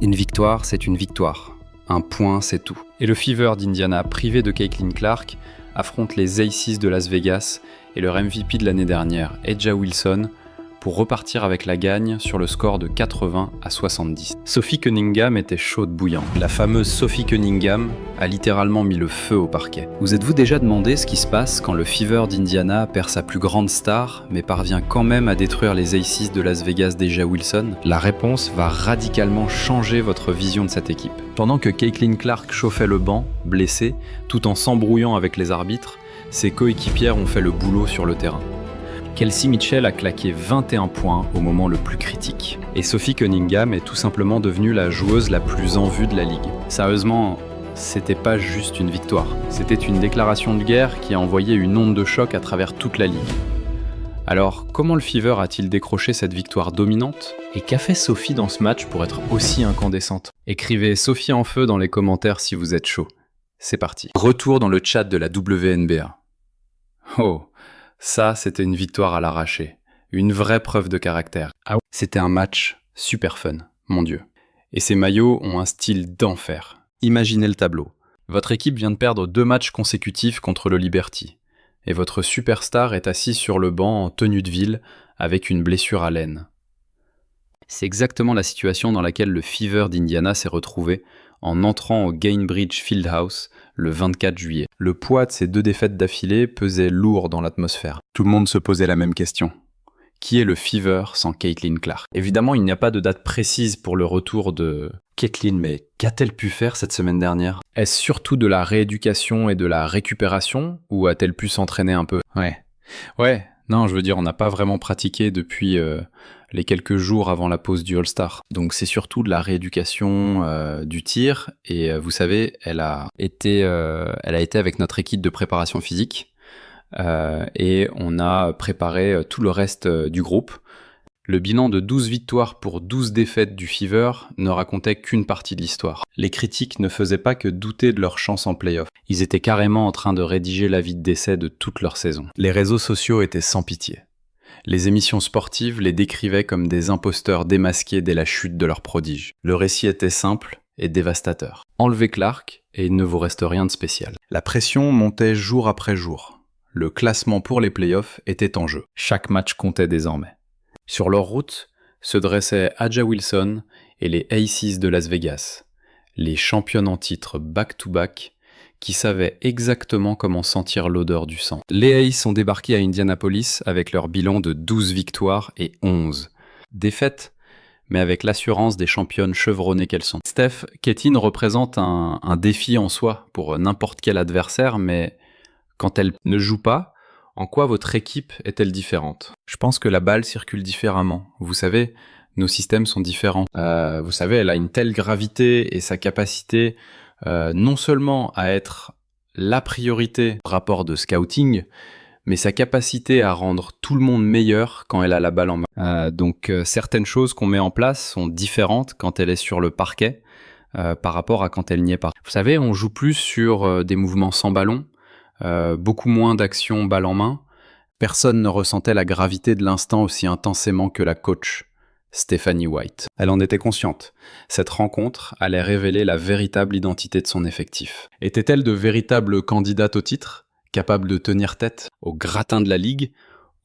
Une victoire, c'est une victoire. Un point, c'est tout. Et le Fever d'Indiana, privé de Caitlin Clark, affronte les Aces de Las Vegas et leur MVP de l'année dernière, A'ja Wilson, pour repartir avec la gagne sur le score de 80-70. Sophie Cunningham était chaude bouillante. La fameuse Sophie Cunningham a littéralement mis le feu au parquet. Vous êtes-vous déjà demandé ce qui se passe quand le Fever d'Indiana perd sa plus grande star, mais parvient quand même à détruire les Aces de Las Vegas d'A'ja Wilson? La réponse va radicalement changer votre vision de cette équipe. Pendant que Caitlin Clark chauffait le banc, blessée, tout en s'embrouillant avec les arbitres, ses coéquipières ont fait le boulot sur le terrain. Kelsey Mitchell a claqué 21 points au moment le plus critique. Et Sophie Cunningham est tout simplement devenue la joueuse la plus en vue de la ligue. Sérieusement, c'était pas juste une victoire. C'était une déclaration de guerre qui a envoyé une onde de choc à travers toute la ligue. Alors, comment le Fever a-t-il décroché cette victoire dominante? Et qu'a fait Sophie dans ce match pour être aussi incandescente? Écrivez Sophie en feu dans les commentaires si vous êtes chaud. C'est parti. Retour dans le chat de la WNBA. Oh, ça, c'était une victoire à l'arraché. Une vraie preuve de caractère. Ah ouais. C'était un match super fun, mon Dieu. Et ces maillots ont un style d'enfer. Imaginez le tableau. Votre équipe vient de perdre 2 matchs consécutifs contre le Liberty. Et votre superstar est assis sur le banc en tenue de ville avec une blessure à l'aine. C'est exactement la situation dans laquelle le Fever d'Indiana s'est retrouvé en entrant au Gainbridge Fieldhouse le 24 juillet. Le poids de ces 2 défaites d'affilée pesait lourd dans l'atmosphère. Tout le monde se posait la même question. Qui est le Fever sans Caitlin Clark? Évidemment, il n'y a pas de date précise pour le retour de Caitlin, mais qu'a-t-elle pu faire cette semaine dernière? Est-ce surtout de la rééducation et de la récupération, ou a-t-elle pu s'entraîner un peu? Ouais, non, je veux dire, on n'a pas vraiment pratiqué depuis les quelques jours avant la pause du All-Star. Donc c'est surtout de la rééducation du tir, et vous savez, elle a été avec notre équipe de préparation physique, et on a préparé tout le reste du groupe. Le bilan de 12 victoires pour 12 défaites du Fever ne racontait qu'une partie de l'histoire. Les critiques ne faisaient pas que douter de leur chance en play-off. Ils étaient carrément en train de rédiger l'avis de décès de toute leur saison. Les réseaux sociaux étaient sans pitié. Les émissions sportives les décrivaient comme des imposteurs démasqués dès la chute de leur prodige. Le récit était simple et dévastateur. Enlevez Clark et il ne vous reste rien de spécial. La pression montait jour après jour. Le classement pour les playoffs était en jeu. Chaque match comptait désormais. Sur leur route se dressaient A'ja Wilson et les Aces de Las Vegas, les championnes en titre back-to-back qui savaient exactement comment sentir l'odeur du sang. Les Aces ont débarqué à Indianapolis avec leur bilan de 12 victoires et 11 défaites, mais avec l'assurance des championnes chevronnées qu'elles sont. Steph, Caitlin représente un défi en soi pour n'importe quel adversaire, mais quand elle ne joue pas, en quoi votre équipe est-elle différente? Je pense que la balle circule différemment. Vous savez, nos systèmes sont différents. Vous savez, elle a une telle gravité et sa capacité non seulement à être la priorité rapport de scouting, mais sa capacité à rendre tout le monde meilleur quand elle a la balle en main. Donc certaines choses qu'on met en place sont différentes quand elle est sur le parquet par rapport à quand elle n'y est pas. Vous savez, on joue plus sur des mouvements sans ballon, beaucoup moins d'actions balle en main. Personne ne ressentait la gravité de l'instant aussi intensément que la coach, Stephanie White. Elle en était consciente. Cette rencontre allait révéler la véritable identité de son effectif. Était-elle de véritables candidates au titre, capable de tenir tête au gratin de la ligue,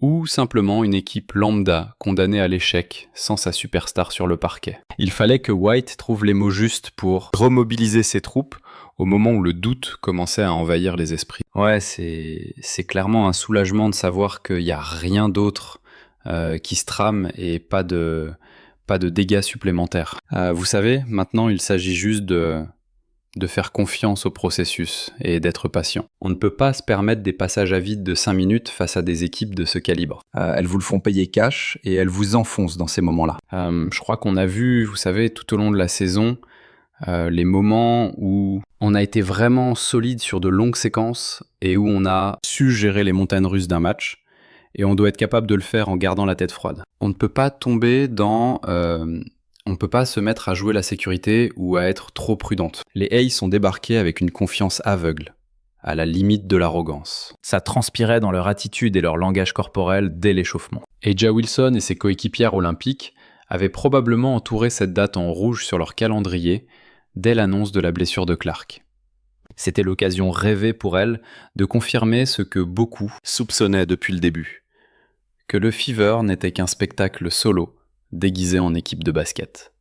ou simplement une équipe lambda condamnée à l'échec sans sa superstar sur le parquet? Il fallait que White trouve les mots justes pour remobiliser ses troupes au moment où le doute commençait à envahir les esprits. Ouais, c'est clairement un soulagement de savoir qu'il n'y a rien d'autre qui se trame et pas de dégâts supplémentaires. Vous savez, maintenant il s'agit juste de faire confiance au processus et d'être patient. On ne peut pas se permettre des passages à vide de 5 minutes face à des équipes de ce calibre. Elles vous le font payer cash et elles vous enfoncent dans ces moments-là. Je crois qu'on a vu, vous savez, tout au long de la saison, les moments où on a été vraiment solide sur de longues séquences et où on a su gérer les montagnes russes d'un match, et on doit être capable de le faire en gardant la tête froide. On ne peut pas tomber dans... on ne peut pas se mettre à jouer la sécurité ou à être trop prudente. Les Aces sont débarqués avec une confiance aveugle, à la limite de l'arrogance. Ça transpirait dans leur attitude et leur langage corporel dès l'échauffement. A'ja Wilson et ses coéquipières olympiques avaient probablement entouré cette date en rouge sur leur calendrier dès l'annonce de la blessure de Clark. C'était l'occasion rêvée pour elle de confirmer ce que beaucoup soupçonnaient depuis le début, que le Fever n'était qu'un spectacle solo déguisé en équipe de basket.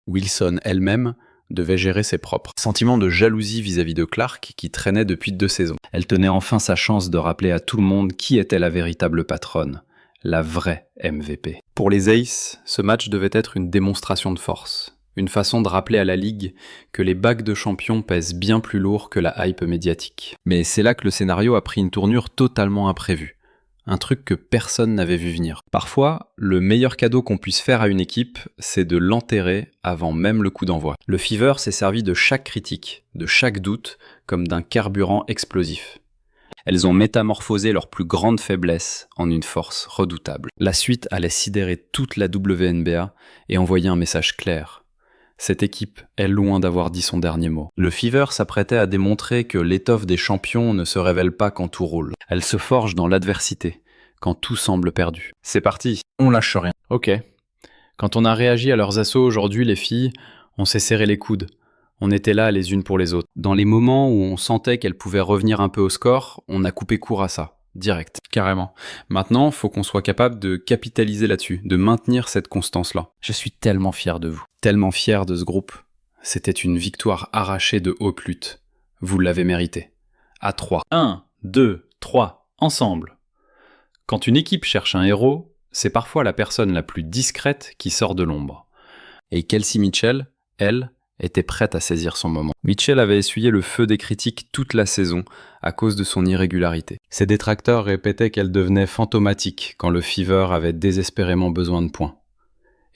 Wilson elle-même devait gérer ses propres sentiments de jalousie vis-à-vis de Clark qui traînait depuis 2 saisons. Elle tenait enfin sa chance de rappeler à tout le monde qui était la véritable patronne, la vraie MVP. Pour les Aces, ce match devait être une démonstration de force, une façon de rappeler à la Ligue que les bagues de champion pèsent bien plus lourd que la hype médiatique. Mais c'est là que le scénario a pris une tournure totalement imprévue. Un truc que personne n'avait vu venir. Parfois, le meilleur cadeau qu'on puisse faire à une équipe, c'est de l'enterrer avant même le coup d'envoi. Le Fever s'est servi de chaque critique, de chaque doute, comme d'un carburant explosif. Elles ont métamorphosé leur plus grande faiblesse en une force redoutable. La suite allait sidérer toute la WNBA et envoyer un message clair. Cette équipe est loin d'avoir dit son dernier mot. Le Fever s'apprêtait à démontrer que l'étoffe des champions ne se révèle pas quand tout roule. Elle se forge dans l'adversité, quand tout semble perdu. C'est parti, on lâche rien. Ok. Quand on a réagi à leurs assauts aujourd'hui, les filles, on s'est serré les coudes. On était là les unes pour les autres. Dans les moments où on sentait qu'elles pouvaient revenir un peu au score, on a coupé court à ça. Direct. Carrément. Maintenant, faut qu'on soit capable de capitaliser là-dessus, de maintenir cette constance-là. Je suis tellement fier de vous. Tellement fier de ce groupe. C'était une victoire arrachée de haute lutte. Vous l'avez mérité. À 3. 1, 2, 3, ensemble. Quand une équipe cherche un héros, c'est parfois la personne la plus discrète qui sort de l'ombre. Et Kelsey Mitchell, elle, était prête à saisir son moment. Mitchell avait essuyé le feu des critiques toute la saison à cause de son irrégularité. Ses détracteurs répétaient qu'elle devenait fantomatique quand le Fever avait désespérément besoin de points.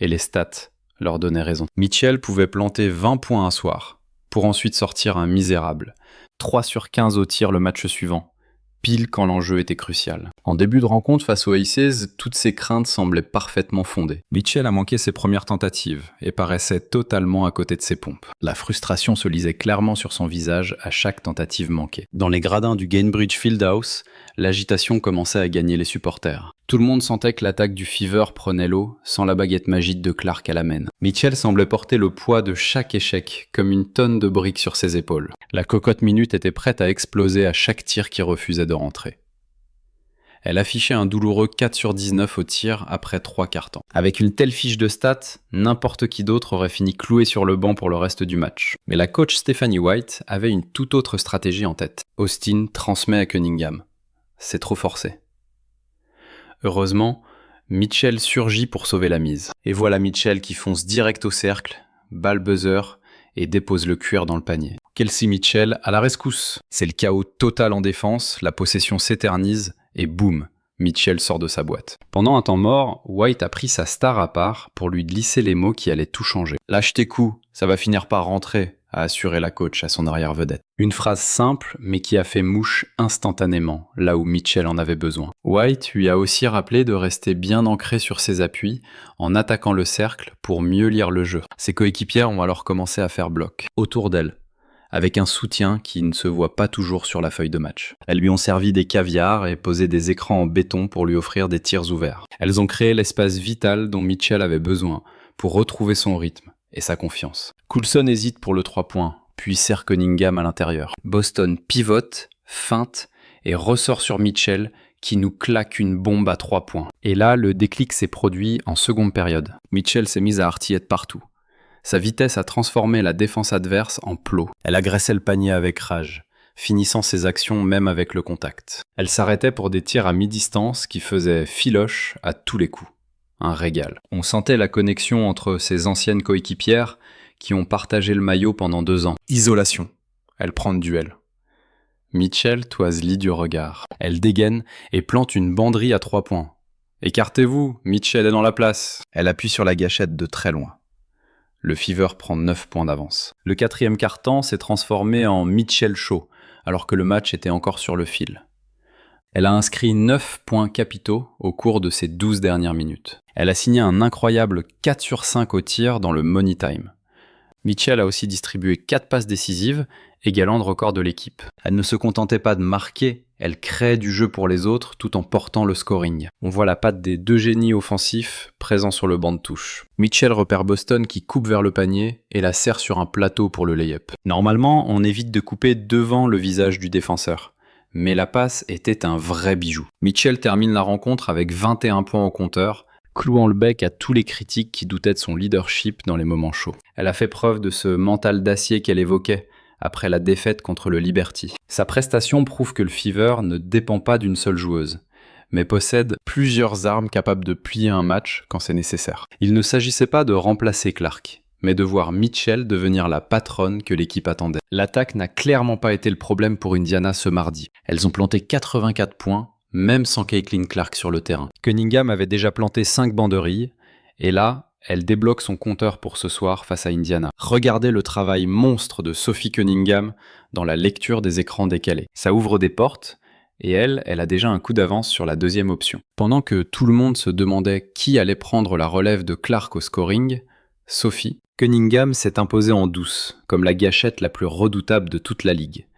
Et les stats leur donnaient raison. Mitchell pouvait planter 20 points un soir, pour ensuite sortir un misérable. 3 sur 15 au tir le match suivant, pile quand l'enjeu était crucial. En début de rencontre face aux Aces, toutes ces craintes semblaient parfaitement fondées. Mitchell a manqué ses premières tentatives et paraissait totalement à côté de ses pompes. La frustration se lisait clairement sur son visage à chaque tentative manquée. Dans les gradins du Gainbridge Fieldhouse, l'agitation commençait à gagner les supporters. Tout le monde sentait que l'attaque du Fever prenait l'eau sans la baguette magique de Clark à la main. Mitchell semblait porter le poids de chaque échec comme une tonne de briques sur ses épaules. La cocotte minute était prête à exploser à chaque tir qui refusait de rentrer. Elle affichait un douloureux 4 sur 19 au tir après 3 quarts-temps. Avec une telle fiche de stats, n'importe qui d'autre aurait fini cloué sur le banc pour le reste du match. Mais la coach Stephanie White avait une toute autre stratégie en tête. Austin transmet à Cunningham. C'est trop forcé. Heureusement, Mitchell surgit pour sauver la mise. Et voilà Mitchell qui fonce direct au cercle, bat le buzzer et dépose le cuir dans le panier. Kelsey Mitchell à la rescousse. C'est le chaos total en défense, la possession s'éternise et boum, Mitchell sort de sa boîte. Pendant un temps mort, White a pris sa star à part pour lui glisser les mots qui allaient tout changer. « Lâche tes coups, ça va finir par rentrer », a assuré la coach à son arrière-vedette. Une phrase simple, mais qui a fait mouche instantanément, là où Mitchell en avait besoin. White lui a aussi rappelé de rester bien ancré sur ses appuis, en attaquant le cercle pour mieux lire le jeu. Ses coéquipières ont alors commencé à faire bloc, autour d'elle, avec un soutien qui ne se voit pas toujours sur la feuille de match. Elles lui ont servi des caviars et posé des écrans en béton pour lui offrir des tirs ouverts. Elles ont créé l'espace vital dont Mitchell avait besoin pour retrouver son rythme et sa confiance. Coulson hésite pour le 3 points, puis serre Cunningham à l'intérieur. Boston pivote, feinte et ressort sur Mitchell qui nous claque une bombe à 3 points. Et là, le déclic s'est produit en seconde période. Mitchell s'est mise à artiller de partout. Sa vitesse a transformé la défense adverse en plot. Elle agressait le panier avec rage, finissant ses actions même avec le contact. Elle s'arrêtait pour des tirs à mi-distance qui faisaient filoche à tous les coups. Un régal. On sentait la connexion entre ses anciennes coéquipières qui ont partagé le maillot pendant 2 ans. Isolation. Elle prend le duel. Mitchell toise Lee du regard. Elle dégaine et plante une banderie à 3 points. « Écartez-vous, Mitchell est dans la place !» Elle appuie sur la gâchette de très loin. Le Fever prend 9 points d'avance. Le 4e quart-temps s'est transformé en Mitchell Show, alors que le match était encore sur le fil. Elle a inscrit 9 points capitaux au cours de ses 12 dernières minutes. Elle a signé un incroyable 4 sur 5 au tir dans le Money Time. Mitchell a aussi distribué 4 passes décisives, égalant le record de l'équipe. Elle ne se contentait pas de marquer, Elle crée du jeu pour les autres tout en portant le scoring. On voit la patte des deux génies offensifs présents sur le banc de touche. Mitchell repère Boston qui coupe vers le panier et la serre sur un plateau pour le lay-up. Normalement, on évite de couper devant le visage du défenseur. Mais la passe était un vrai bijou. Mitchell termine la rencontre avec 21 points au compteur, clouant le bec à tous les critiques qui doutaient de son leadership dans les moments chauds. Elle a fait preuve de ce mental d'acier qu'elle évoquait après la défaite contre le Liberty. Sa prestation prouve que le Fever ne dépend pas d'une seule joueuse, mais possède plusieurs armes capables de plier un match quand c'est nécessaire. Il ne s'agissait pas de remplacer Clark, mais de voir Mitchell devenir la patronne que l'équipe attendait. L'attaque n'a clairement pas été le problème pour Indiana ce mardi. Elles ont planté 84 points, même sans Caitlin Clark sur le terrain. Cunningham avait déjà planté 5 banderilles, et là, elle débloque son compteur pour ce soir face à Indiana. Regardez le travail monstre de Sophie Cunningham dans la lecture des écrans décalés. Ça ouvre des portes, et elle a déjà un coup d'avance sur la deuxième option. Pendant que tout le monde se demandait qui allait prendre la relève de Clark au scoring, Sophie Cunningham s'est imposée en douce, comme la gâchette la plus redoutable de toute la ligue.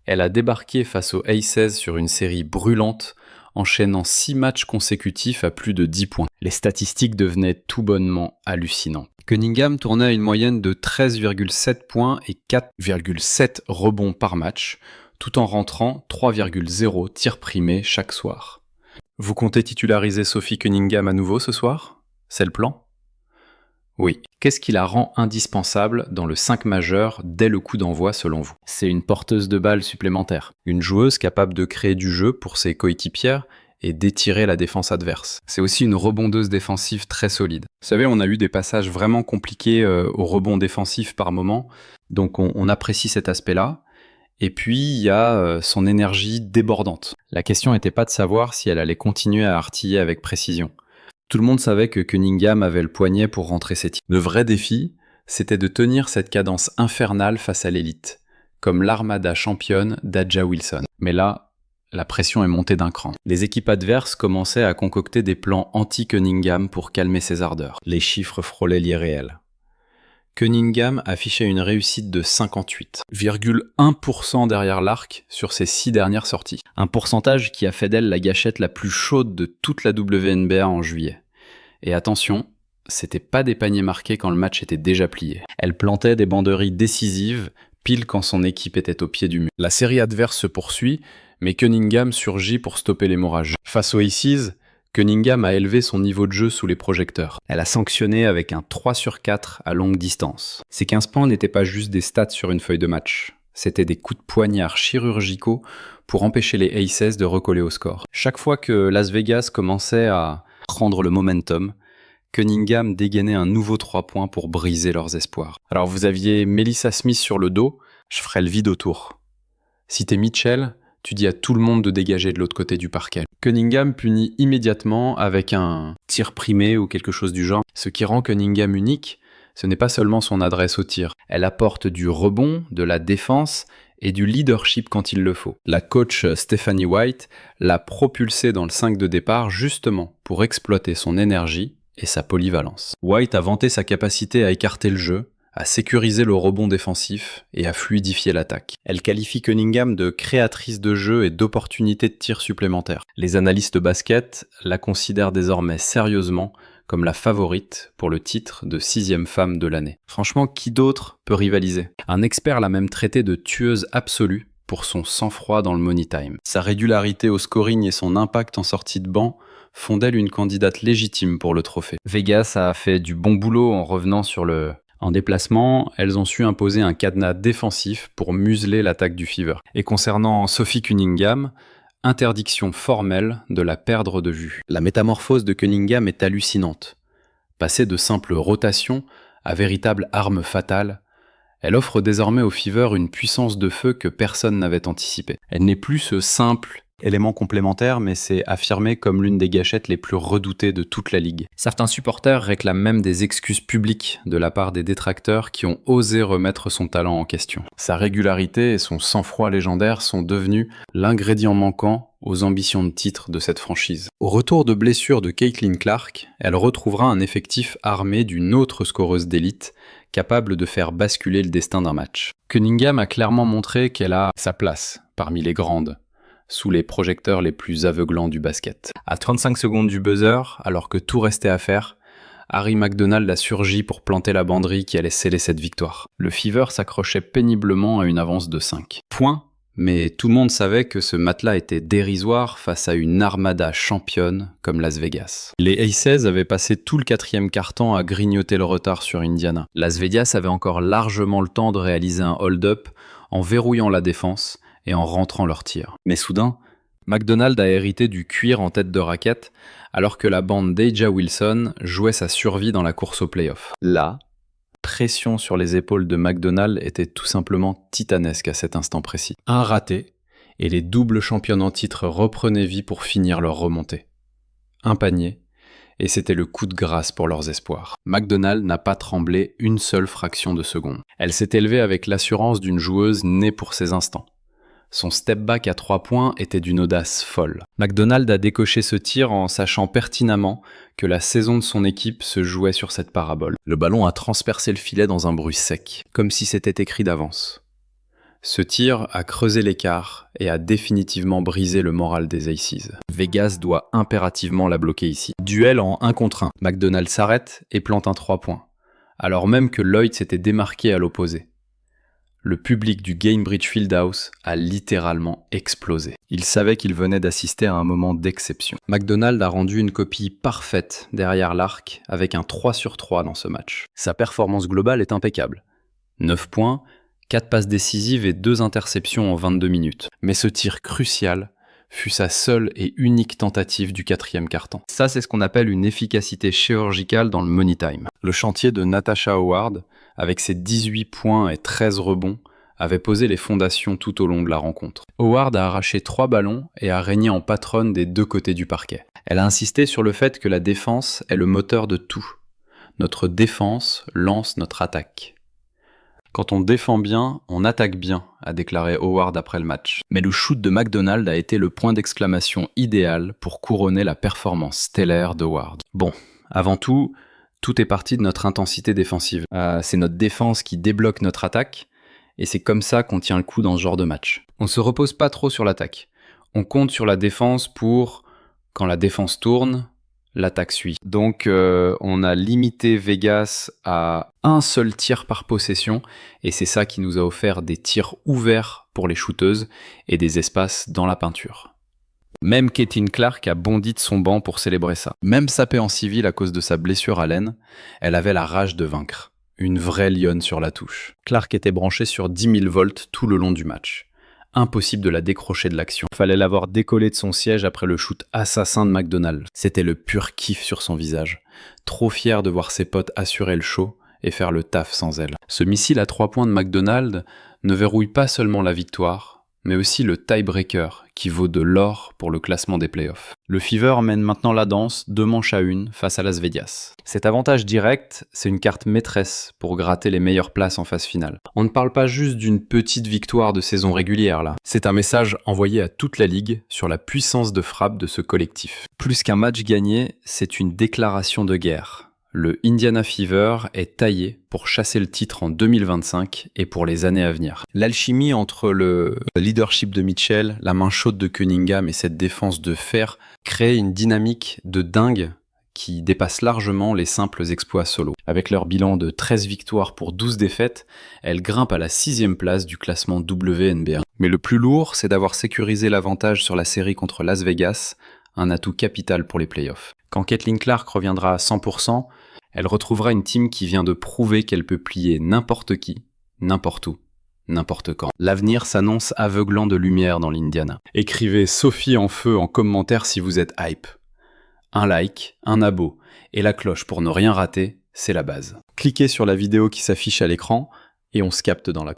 Elle a débarqué face aux Aces sur une série brûlante, enchaînant 6 matchs consécutifs à plus de 10 points. Les statistiques devenaient tout bonnement hallucinantes. Cunningham tournait à une moyenne de 13,7 points et 4,7 rebonds par match, tout en rentrant 3,0 tirs primés chaque soir. Vous comptez titulariser Sophie Cunningham à nouveau ce soir ? C'est le plan ? Oui. Qu'est-ce qui la rend indispensable dans le 5 majeur dès le coup d'envoi selon vous ? C'est une porteuse de balles supplémentaire. Une joueuse capable de créer du jeu pour ses coéquipières et d'étirer la défense adverse. C'est aussi une rebondeuse défensive très solide. Vous savez, on a eu des passages vraiment compliqués au rebond défensif par moment, donc on apprécie cet aspect-là. Et puis, il y a son énergie débordante. La question n'était pas de savoir si elle allait continuer à artiller avec précision. Tout le monde savait que Cunningham avait le poignet pour rentrer ses tirs. Le vrai défi, c'était de tenir cette cadence infernale face à l'élite, comme l'armada championne d'Aja Wilson. Mais là, la pression est montée d'un cran. Les équipes adverses commençaient à concocter des plans anti-Cunningham pour calmer ses ardeurs. Les chiffres frôlaient l'irréel. Cunningham affichait une réussite de 58,1% derrière l'arc sur ses 6 dernières sorties. Un pourcentage qui a fait d'elle la gâchette la plus chaude de toute la WNBA en juillet. Et attention, c'était pas des paniers marqués quand le match était déjà plié. Elle plantait des banderilles décisives, pile quand son équipe était au pied du mur. La série adverse se poursuit, mais Cunningham surgit pour stopper l'hémorragie. Face aux Aces, Cunningham a élevé son niveau de jeu sous les projecteurs. Elle a sanctionné avec un 3/4 à longue distance. Ces 15 points n'étaient pas juste des stats sur une feuille de match. C'était des coups de poignard chirurgicaux pour empêcher les Aces de recoller au score. Chaque fois que Las Vegas commençait à prendre le momentum, Cunningham dégainait un nouveau 3 points pour briser leurs espoirs. Alors vous aviez Melissa Smith sur le dos, je ferais le vide autour. Si t'es Mitchell, tu dis à tout le monde de dégager de l'autre côté du parquet. Cunningham punit immédiatement avec un tir primé ou quelque chose du genre. Ce qui rend Cunningham unique, ce n'est pas seulement son adresse au tir. Elle apporte du rebond, de la défense et du leadership quand il le faut. La coach Stephanie White l'a propulsée dans le 5 de départ justement pour exploiter son énergie et sa polyvalence. White a vanté sa capacité à écarter le jeu, à sécuriser le rebond défensif et à fluidifier l'attaque. Elle qualifie Cunningham de créatrice de jeu et d'opportunités de tir supplémentaires. Les analystes basket la considèrent désormais sérieusement comme la favorite pour le titre de 6e femme de l'année. Franchement, qui d'autre peut rivaliser ? Un expert l'a même traitée de tueuse absolue pour son sang-froid dans le money time. Sa régularité au scoring et son impact en sortie de banc font d'elle une candidate légitime pour le trophée. Vegas a fait du bon boulot en revenant sur le... En déplacement, elles ont su imposer un cadenas défensif pour museler l'attaque du Fever. Et concernant Sophie Cunningham, interdiction formelle de la perdre de vue. La métamorphose de Cunningham est hallucinante. Passée de simple rotation à véritable arme fatale, elle offre désormais au Fever une puissance de feu que personne n'avait anticipée. Elle n'est plus ce simple élément complémentaire, mais c'est affirmé comme l'une des gâchettes les plus redoutées de toute la ligue. Certains supporters réclament même des excuses publiques de la part des détracteurs qui ont osé remettre son talent en question. Sa régularité et son sang-froid légendaire sont devenus l'ingrédient manquant aux ambitions de titre de cette franchise. Au retour de blessure de Caitlin Clark, elle retrouvera un effectif armé d'une autre scoreuse d'élite, capable de faire basculer le destin d'un match. Cunningham a clairement montré qu'elle a sa place parmi les grandes. sous les projecteurs les plus aveuglants du basket. À 35 secondes du buzzer, alors que tout restait à faire, Harry McDonald a surgi pour planter la banderie qui allait sceller cette victoire. Le Fever s'accrochait péniblement à une avance de 5 points, mais tout le monde savait que ce matelas était dérisoire face à une armada championne comme Las Vegas. Les Aces avaient passé tout le 4e quart-temps à grignoter le retard sur Indiana. Las Vegas avait encore largement le temps de réaliser un hold-up en verrouillant la défense et en rentrant leurs tirs. Mais soudain, McDonald a hérité du cuir en tête de raquette alors que la bande d'A'ja Wilson jouait sa survie dans la course au play-off. La pression sur les épaules de McDonald était tout simplement titanesque à cet instant précis. Un raté, et les doubles championnes en titre reprenaient vie pour finir leur remontée. Un panier, et c'était le coup de grâce pour leurs espoirs. McDonald n'a pas tremblé une seule fraction de seconde. Elle s'est élevée avec l'assurance d'une joueuse née pour ces instants. Son step-back à 3 points était d'une audace folle. McDonald a décoché ce tir en sachant pertinemment que la saison de son équipe se jouait sur cette parabole. Le ballon a transpercé le filet dans un bruit sec, comme si c'était écrit d'avance. Ce tir a creusé l'écart et a définitivement brisé le moral des Aces. Vegas doit impérativement la bloquer ici. Duel en 1 contre 1. McDonald s'arrête et plante un 3 points, alors même que Lloyd s'était démarqué à l'opposé. Le public du Gainbridge Fieldhouse a littéralement explosé. Il savait qu'il venait d'assister à un moment d'exception. McDonald a rendu une copie parfaite derrière l'arc avec un 3 sur 3 dans ce match. Sa performance globale est impeccable. 9 points, 4 passes décisives et 2 interceptions en 22 minutes. Mais ce tir crucial fut sa seule et unique tentative du 4e quart-temps. Ça, c'est ce qu'on appelle une efficacité chirurgicale dans le money time. Le chantier de Natasha Howard, avec ses 18 points et 13 rebonds, avait posé les fondations tout au long de la rencontre. Howard a arraché 3 ballons et a régné en patronne des 2 côtés du parquet. Elle a insisté sur le fait que la défense est le moteur de tout. Notre défense lance notre attaque. Quand on défend bien, on attaque bien, a déclaré Howard après le match. Mais le shoot de McDonald a été le point d'exclamation idéal pour couronner la performance stellaire d'Howard. Bon, avant tout est parti de notre intensité défensive. C'est notre défense qui débloque notre attaque, et c'est comme ça qu'on tient le coup dans ce genre de match. On se repose pas trop sur l'attaque. On compte sur la défense pour, quand la défense tourne, l'attaque suit. Donc on a limité Vegas à un seul tir par possession, et c'est ça qui nous a offert des tirs ouverts pour les shooteuses et des espaces dans la peinture. Même Caitlin Clark a bondi de son banc pour célébrer ça. Même sapée en civil à cause de sa blessure à l'aine, elle avait la rage de vaincre. Une vraie lionne sur la touche. Clark était branchée sur 10 000 volts tout le long du match. Impossible de la décrocher de l'action. Fallait l'avoir décollée de son siège après le shoot assassin de McDonald. C'était le pur kiff sur son visage. Trop fier de voir ses potes assurer le show et faire le taf sans elle. Ce missile à 3 points de McDonald ne verrouille pas seulement la victoire, mais aussi le tie-breaker qui vaut de l'or pour le classement des playoffs. Le Fever mène maintenant la danse 2 manches à 1 face à Las Vegas. Cet avantage direct, c'est une carte maîtresse pour gratter les meilleures places en phase finale. On ne parle pas juste d'une petite victoire de saison régulière là. C'est un message envoyé à toute la ligue sur la puissance de frappe de ce collectif. Plus qu'un match gagné, c'est une déclaration de guerre. Le Indiana Fever est taillé pour chasser le titre en 2025 et pour les années à venir. L'alchimie entre le leadership de Mitchell, la main chaude de Cunningham et cette défense de fer crée une dynamique de dingue qui dépasse largement les simples exploits solo. Avec leur bilan de 13 victoires pour 12 défaites, elles grimpent à la 6e place du classement WNBA. Mais le plus lourd, c'est d'avoir sécurisé l'avantage sur la série contre Las Vegas, un atout capital pour les playoffs. Quand Caitlin Clark reviendra à 100%, elle retrouvera une team qui vient de prouver qu'elle peut plier n'importe qui, n'importe où, n'importe quand. L'avenir s'annonce aveuglant de lumière dans l'Indiana. Écrivez Sophie en feu en commentaire si vous êtes hype. Un like, un abo et la cloche pour ne rien rater, c'est la base. Cliquez sur la vidéo qui s'affiche à l'écran et on se capte dans la